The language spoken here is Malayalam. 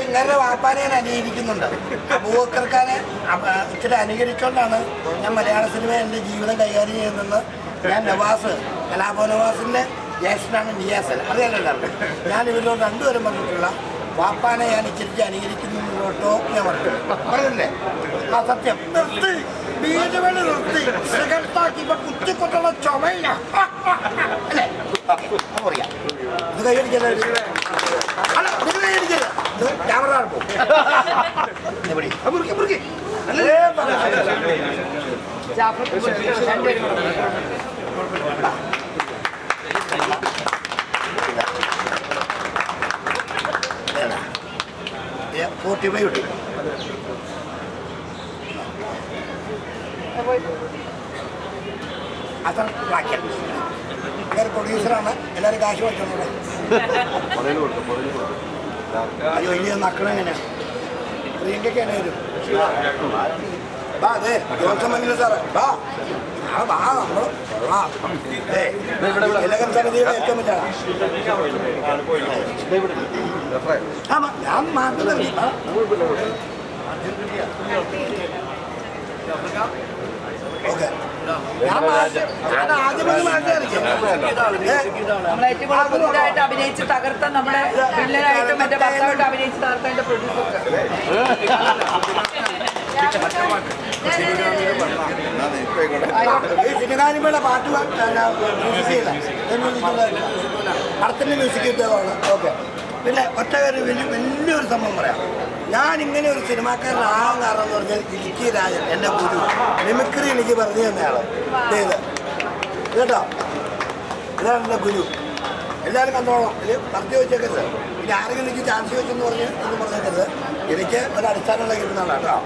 ഇങ്ങനെ വാപ്പാനെ അനുകരിക്കുന്നുണ്ട്. അബൂബക്കർഖാനെ ഇച്ചിരി അനുകരിച്ചുകൊണ്ടാണ് ഞാൻ മലയാള സിനിമ എൻ്റെ ജീവിതം കൈകാര്യം ചെയ്യുന്നത്. ഞാൻ നവാസ് കലാഭവ നവാസിൻ്റെ ജ്യേഷ്ഠനാണ് നിയാസൻ, അറിയാലോ എല്ലാവർക്കും. ഞാൻ ഇവരോട് രണ്ടുപേരും പറഞ്ഞിട്ടുള്ള വാപ്പാനെ ഞാൻ ഇച്ചിരി അനുകരിക്കുന്നുണ്ടോ ഞാൻ പറഞ്ഞില്ലേ? ആ സത്യം നിർത്തി ബീജവെളി നിർത്തി സിഗരറ്റാക്കിയപ്പോൾ കുത്തിക്കൊട്ടുള്ള ചുമയില്ല അല്ലേ? പറയാം ഇത് കൈയടിക്കല്ലേ? അല്ല ഇത് കൈയടിക്കല്ലേ? ക്യാമറ പോകും അല്ലേ? അത്ര വാക്യം വേറെ പ്രൊഡ്യൂസറാണ്. എല്ലാവരും കാശ് വെച്ചോളൂ. അയ്യോ ഇനി നക്കണെങ്ങനെയാണ്? പ്രിയങ്കയ്ക്കാണ് വരും. ബാ അതെ ജോത്സമംഗല സാറ് ബാ ബാ നമ്മൾ തിലകൻ സമിതിയുടെ ഏറ്റവും വലിയ ഞാൻ മാറ്റി നൽകി. ഓക്കെ ഞാൻ ആദ്യമൊന്ന് മാറ്റി നൽകി. അഭിനയിച്ച് തകർത്ത നമ്മുടെ വില്ലനായിട്ടും മറ്റേ ഭർത്താവായിട്ട് അഭിനയിച്ച് തകർത്തതിന്റെ പ്രൊഡ്യൂസർ ഈ സിനിമാനിമയുടെ പാട്ട് മ്യൂസിക് ചെയ്ത പടത്തിൻ്റെ മ്യൂസിക് കിട്ടിയതാണ്. ഓക്കെ പിന്നെ ഒറ്റ ഒരു വലിയൊരു സംഭവം പറയാം. ഞാൻ ഇങ്ങനെ ഒരു സിനിമാക്കാരനാകാൻ കാരണം എന്ന് പറഞ്ഞാൽ ഇടുക്കി രാജൻ എൻ്റെ ഗുരു മിമിക്രി എനിക്ക് പറഞ്ഞു തന്നെയാണ് ചെയ്ത് കേട്ടോ. ഇതാണ് എൻ്റെ ഗുരു. എല്ലാവരും കണ്ടോളാം. ഇത് പറഞ്ഞു വെച്ചേക്കരുത്. ഇനി ആരെങ്കിലും എനിക്ക് ചാൻസ് വെച്ചെന്ന് പറഞ്ഞ് ഒന്നും പറഞ്ഞേക്കരുത്. എനിക്ക് ഒരു അടിസ്ഥാനമുള്ള കിട്ടുന്നതാണ് കേട്ടോ.